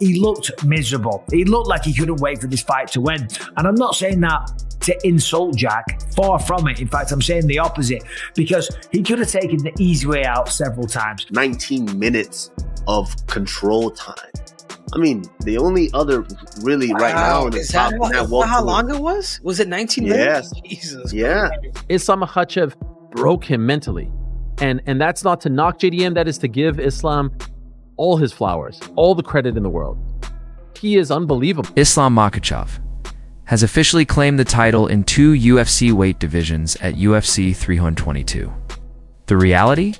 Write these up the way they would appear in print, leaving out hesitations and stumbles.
he looked miserable. He looked like he couldn't wait for this fight to end. And I'm not saying that to insult Jack, far from it. In fact, I'm saying the opposite, because he could have taken the easy way out several times. 19 minutes of control time. I mean, the only other really right now in the top. How long it was? Was it 19 minutes? Yes. Jesus. Yeah. Islam Makhachev broke him mentally. And that's not to knock JDM. That is to give Islam all his flowers, all the credit in the world. He is unbelievable. Islam Makhachev has officially claimed the title in 2 UFC weight divisions at UFC 322. The reality?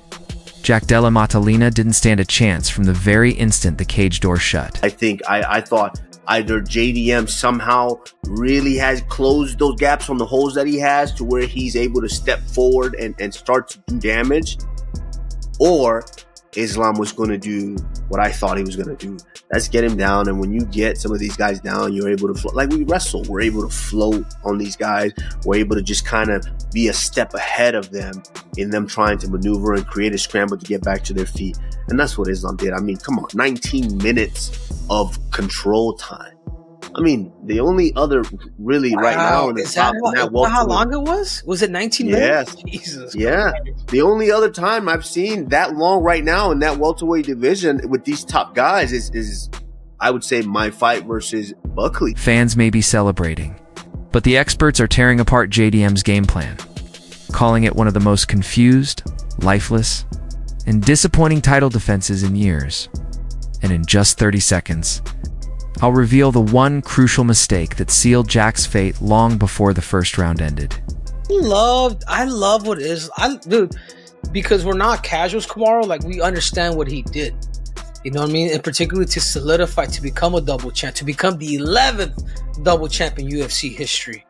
Jack Della Maddalena didn't stand a chance from the very instant the cage door shut. I thought either JDM somehow really has closed those gaps on the holes that he has to where he's able to step forward and start to do damage, or Islam was going to do what I thought he was going to do. Let's get him down. And when you get some of these guys down, you're able to float. Like we wrestle, we're able to float on these guys. We're able to just kind of be a step ahead of them in them trying to maneuver and create a scramble to get back to their feet. And that's what Islam did. I mean, come on, 19 minutes of control time. I mean, the only other really right now in the top. How long it was? Was it 19 minutes? Yes. Jesus. Yeah. The only other time I've seen that long right now in that welterweight division with these top guys is I would say my fight versus Buckley. Fans may be celebrating, but the experts are tearing apart JDM's game plan, calling it one of the most confused, lifeless, and disappointing title defenses in years. And in just 30 seconds, I'll reveal the one crucial mistake that sealed Jack's fate long before the first round ended. I love what is, dude, because we're not casuals, Kamaru. Like, we understand what he did. You know what I mean? And particularly to solidify, to become a double champ, to become the 11th double champ in UFC history.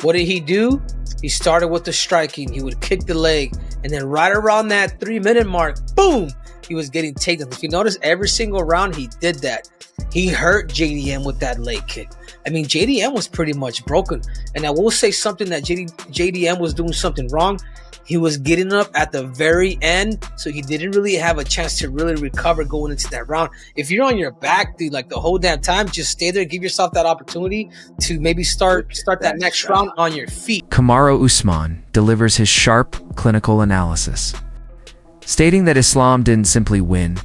What did he do? He started with the striking. He would kick the leg. And then right around that 3-minute mark, boom, he was getting takedowns. If you notice, every single round he did that. He hurt JDM with that leg kick. I mean, JDM was pretty much broken. And I will say something that JDM was doing something wrong. He was getting up at the very end, so he didn't really have a chance to really recover going into that round. If you're on your back, dude, like the whole damn time, just stay there, give yourself that opportunity to maybe start that next round on your feet. Kamaru Usman delivers his sharp, clinical analysis, stating that Islam didn't simply win,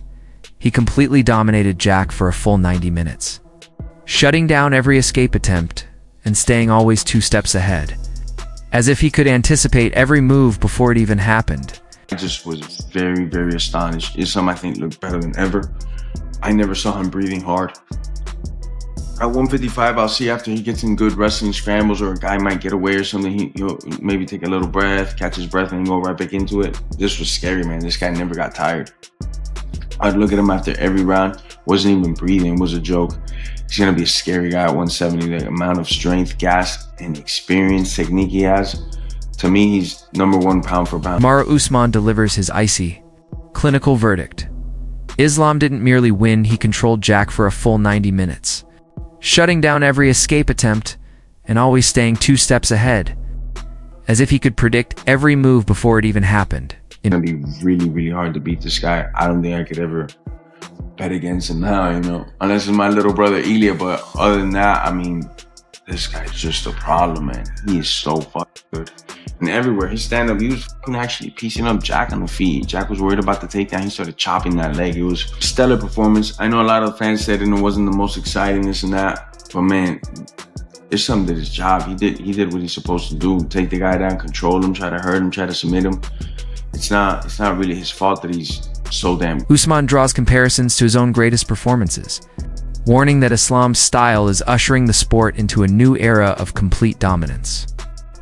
he completely dominated Jack for a full 90 minutes, shutting down every escape attempt and staying always 2 steps ahead, as if he could anticipate every move before it even happened. I just was very, very astonished. Islam, I think, looked better than ever. I never saw him breathing hard. At 155, I'll see after he gets in good wrestling scrambles or a guy might get away or something, he'll maybe take a little breath, catch his breath, and go right back into it. This was scary, man. This guy never got tired. I'd look at him after every round, wasn't even breathing, was a joke. He's going to be a scary guy at 170. The amount of strength, gas, and experience, technique he has, to me, he's #1 pound for pound. Kamaru Usman delivers his icy, clinical verdict. Islam didn't merely win, he controlled Jack for a full 90 minutes, shutting down every escape attempt and always staying 2 steps ahead, as if he could predict every move before it even happened. It's going to be really, really hard to beat this guy. I don't think I could ever bet against him now, you know, unless it's my little brother Ilya. But other than that, I mean, this guy's just a problem, man. He is so fucking good. And everywhere, his stand-up, he was fucking actually piecing up Jack on the feet. Jack was worried about the takedown. He started chopping that leg. It was a stellar performance. I know a lot of fans said it wasn't the most exciting, this and that. But man, Islam did his job. He did what he's supposed to do. Take the guy down, control him, try to hurt him, try to submit him. It's not really his fault that he's so damn. Usman draws comparisons to his own greatest performances, warning that Islam's style is ushering the sport into a new era of complete dominance.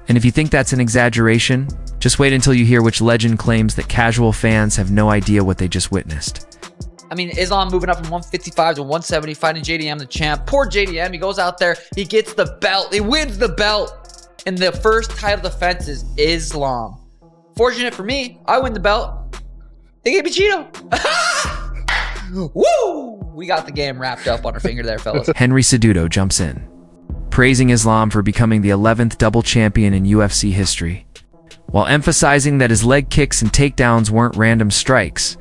And if you think that's an exaggeration, just wait until you hear which legend claims that casual fans have no idea what they just witnessed. I mean, Islam moving up from 155 to 170, fighting JDM the champ. Poor JDM, he goes out there, he gets the belt, he wins the belt, and the first title defense is Islam. Fortunate for me, I win the belt. They gave me Cheeto. Woo! We got the game wrapped up on our finger there, fellas. Henry Cejudo jumps in, praising Islam for becoming the 11th double champion in UFC history, while emphasizing that his leg kicks and takedowns weren't random strikes,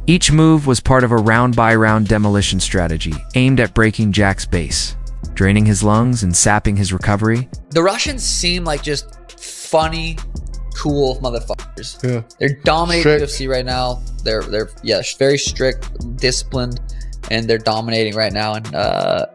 Each move was part of a round-by-round demolition strategy aimed at breaking Jack's base, draining his lungs and sapping his recovery. The Russians seem like just funny, cool motherfuckers. Yeah. They're dominating Strict. UFC right now. They're very strict, disciplined, and they're dominating right now. And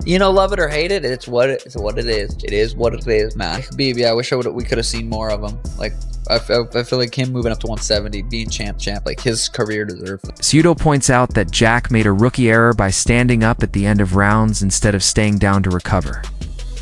love it or hate it, it's what it is. It is what it is, man. Khabib, I wish we could have seen more of him. Like I feel like him moving up to 170, being champ, like his career deserved it. Pseudo points out that Jack made a rookie error by standing up at the end of rounds instead of staying down to recover.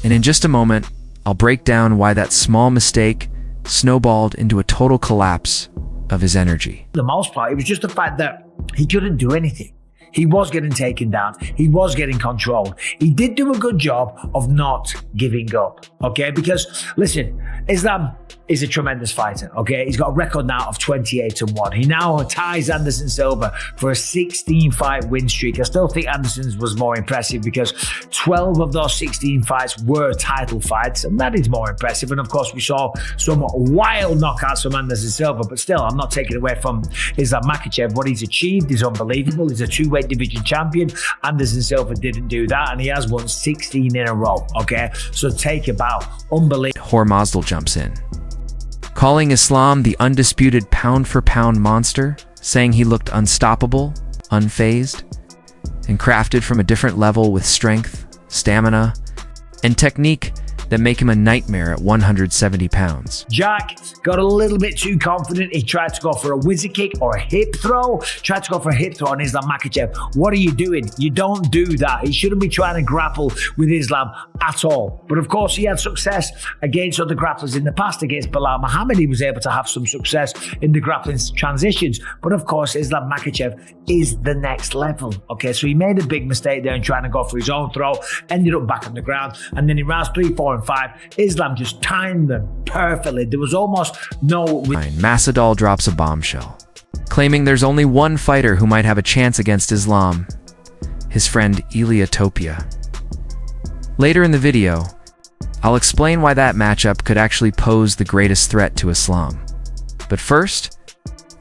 And in just a moment, I'll break down why that small mistake snowballed into a total collapse of his energy. For the most part, it was just the fact that he couldn't do anything. He was getting taken down. He was getting controlled. He did do a good job of not giving up, okay? Because, listen, Islam is a tremendous fighter, okay? He's got a record now of 28-1. He now ties Anderson Silva for a 16-fight win streak. I still think Anderson's was more impressive because 12 of those 16 fights were title fights, and that is more impressive. And, of course, we saw some wild knockouts from Anderson Silva, but still, I'm not taking away from Islam Makhachev. What he's achieved is unbelievable. He's a two-weight division champion. Anderson Silva didn't do that, and he has won 16 in a row, okay? So take a bow. Unbelievable. Hormazdal jumps in, calling Islam the undisputed pound-for-pound monster, saying he looked unstoppable, unfazed, and crafted from a different level with strength, stamina, and technique that make him a nightmare at 170 pounds. Jack got a little bit too confident. He tried to go for a whizzer kick or a hip throw. Tried to go for a hip throw on Islam Makhachev. What are you doing? You don't do that. He shouldn't be trying to grapple with Islam at all. But of course, he had success against other grapplers in the past. Against Bilal Muhammad, he was able to have some success in the grappling transitions. But of course, Islam Makhachev is the next level. Okay, so he made a big mistake there in trying to go for his own throw. Ended up back on the ground. And then in rounds 3, 4, and 5, Islam just timed them perfectly. There was almost no... Masvidal drops a bombshell, claiming there's only one fighter who might have a chance against Islam, his friend Eliotopia. Later in the video, I'll explain why that matchup could actually pose the greatest threat to Islam. But first,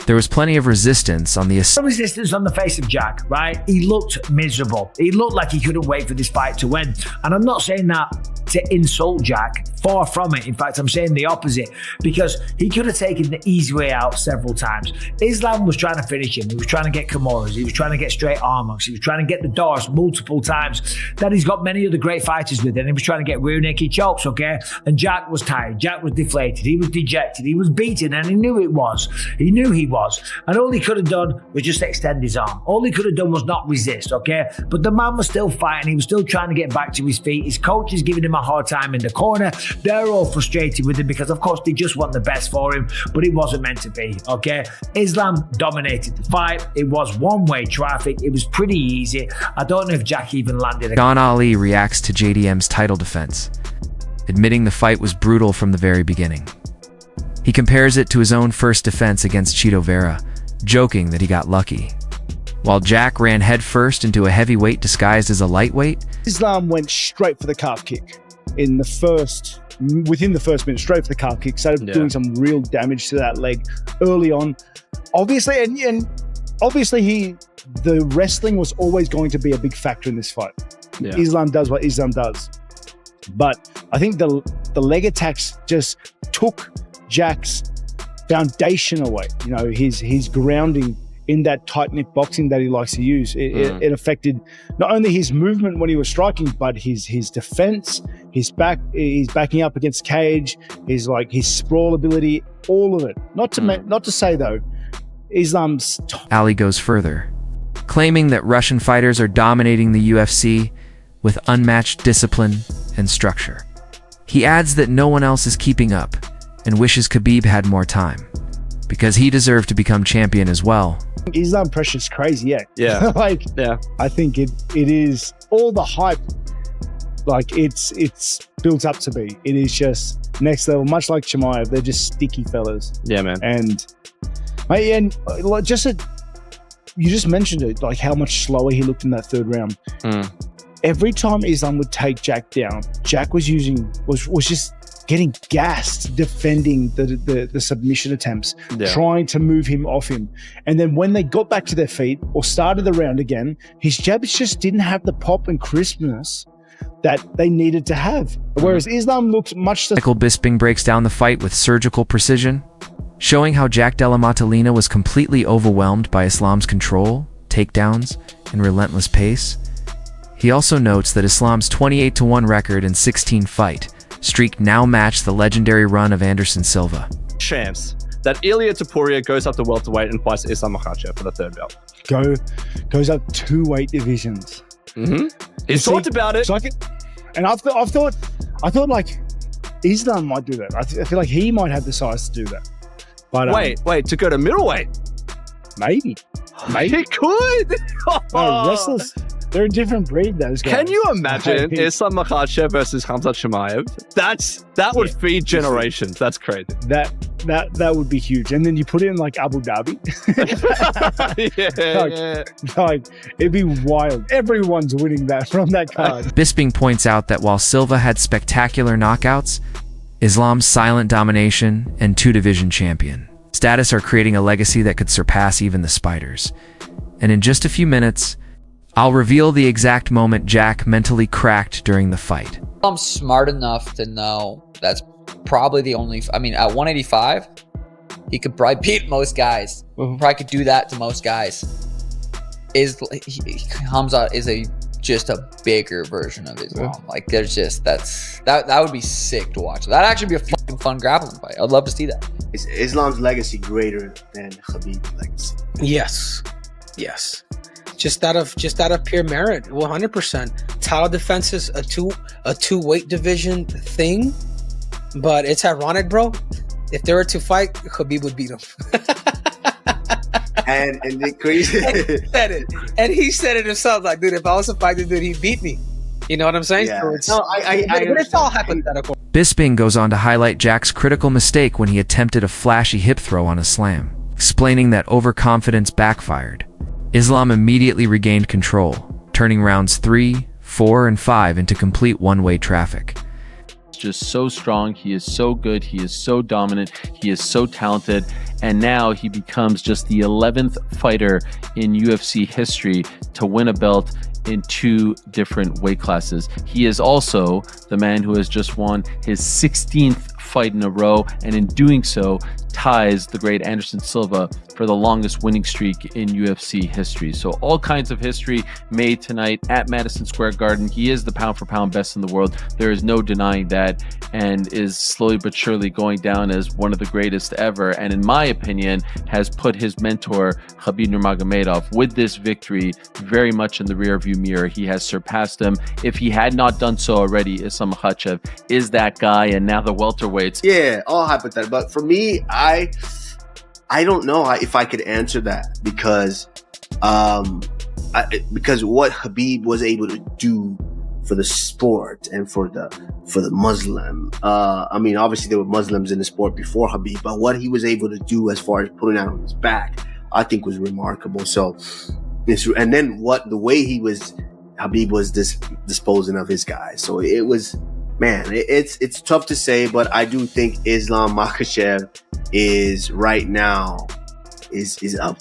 there was plenty of resistance on the resistance on the face of Jack, right? He looked miserable. He looked like he couldn't wait for this fight to win. And I'm not saying that to insult Jack. Far from it. In fact, I'm saying the opposite, because he could have taken the easy way out several times. Islam was trying to finish him. He was trying to get Kimuras. He was trying to get straight arm hooks. He was trying to get the doors multiple times that he's got many other great fighters with. And he was trying to get rear naked chokes, okay? And Jack was tired. Jack was deflated. He was dejected. He was beaten, and he knew it was. He knew he was. And all he could have done was just extend his arm. All he could have done was not resist, okay? But the man was still fighting. He was still trying to get back to his feet. His coach is giving him a hard time in the corner. They're all frustrated with him because, of course, they just want the best for him, but it wasn't meant to be, okay? Islam dominated the fight. It was one-way traffic. It was pretty easy. I don't know if Jack even landed. Don Ali reacts to JDM's title defense, admitting the fight was brutal from the very beginning. He compares it to his own first defense against Chito Vera, joking that he got lucky. While Jack ran headfirst into a heavyweight disguised as a lightweight, Islam went straight for the calf kick within the first minute, straight for the calf kick, started doing some real damage to that leg early on. Obviously, and obviously the wrestling was always going to be a big factor in this fight. Yeah. Islam does what Islam does. But I think the leg attacks just took Jack's foundation away. You know, his grounding in that tight-knit boxing that he likes to use. It affected not only his movement when he was striking, but his defense, his backing up against cage, his sprawl ability, all of it. Not to say though, Islam's... Ali goes further, claiming that Russian fighters are dominating the UFC with unmatched discipline and structure. He adds that no one else is keeping up and wishes Khabib had more time, because he deserved to become champion as well. Islam pressure's crazy, yeah. I think it is all the hype, it's built up to be. It is just next level, much like Chimaev. They're just sticky fellas. Yeah, man. And you just mentioned it, like how much slower he looked in that third round. Every time Islam would take Jack down, Jack was just getting gassed defending the submission attempts, trying to move him off him. And then when they got back to their feet or started the round again, his jabs just didn't have the pop and crispness that they needed to have. Whereas Islam looked much... Michael Bisping breaks down the fight with surgical precision, showing how Jack Della Maddalena was completely overwhelmed by Islam's control, takedowns, and relentless pace. He also notes that Islam's 28-1 record and 16-fight streak now matched the legendary run of Anderson Silva. Chance that Ilia Topuria goes up to welterweight and fights Islam Makhachev for the third belt. Goes up 2 weight divisions. He's talked about it. So I thought like Islam might do that. I feel like he might have the size to do that. But wait, to go to middleweight? Maybe. He could. No, wrestlers, they're a different breed, those guys. Can you imagine Islam Makhachev versus Khamzat Chimaev? That would feed generations. That's crazy. That would be huge. And then you put it in like Abu Dhabi. Like it'd be wild. Everyone's winning that from that card. Bisping points out that while Silva had spectacular knockouts, Islam's silent domination and 2-division champion status are creating a legacy that could surpass even the Spiders. And in just a few minutes, I'll reveal the exact moment Jack mentally cracked during the fight. I'm smart enough to know that's probably the only... I mean, at 185, he could probably beat most guys. Probably could do that to most guys. Khamzat is just a bigger version of Islam. Like, there's just... That would be sick to watch. That'd actually be a fucking fun grappling fight. I'd love to see that. Is Islam's legacy greater than Khabib's legacy? Yes. Just out of pure merit, 100%. Title defense is a two weight division thing, but it's ironic, bro. If they were to fight, Khabib would beat him. and the crazy he said it himself, like, dude, if I was to fight this dude, he'd beat me. You know what I'm saying? Yeah. So it's all hypothetical. Bisping goes on to highlight Jack's critical mistake when he attempted a flashy hip throw on Islam, explaining that overconfidence backfired. Islam immediately regained control, turning rounds 3, 4, and 5 into complete one-way traffic. Just so strong, he is so good, he is so dominant, he is so talented, and now he becomes just the 11th fighter in UFC history to win a belt in 2 different weight classes. He is also the man who has just won his 16th fight in a row, and in doing so ties the great Anderson Silva for the longest winning streak in UFC history. So all kinds of history made tonight at Madison Square Garden. He is the pound for pound best in the world. There is no denying that, and is slowly but surely going down as one of the greatest ever, and in my opinion has put his mentor Khabib Nurmagomedov with this victory very much in the rearview mirror. He has surpassed him. If he had not done so already, Islam Makhachev is that guy, and now the welterweights. Yeah, all hypothetical. But for me, I don't know if I could answer that because what Khabib was able to do for the sport and for the Muslim. I mean, obviously there were Muslims in the sport before Khabib, but what he was able to do as far as putting that on his back, I think was remarkable. So, and then the way Khabib was disposing of his guys. So it was, man, it's tough to say, but I do think Islam Makhachev is right now is up